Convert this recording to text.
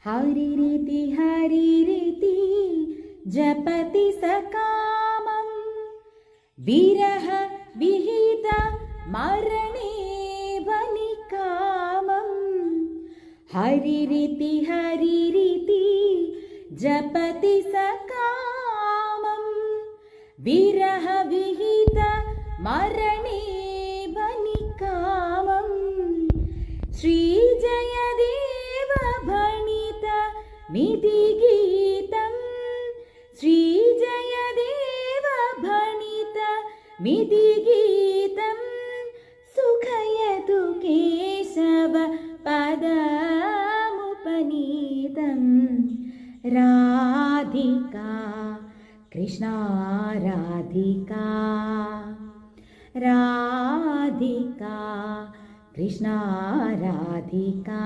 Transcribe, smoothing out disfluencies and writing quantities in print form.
हरिरिति जपति सकामं विरह विहित मरणे वनिकामं हरिरिति जपति सकामं विरह विहित मरणे वनिकामं श्रीजयदेव भणित मितिगीतं श्रीजयदेव भणित मितिगीतं सुखयतु केशव पदमुपनीतं राधिका कृष्णा राधिका राधिका कृष्णा राधिका।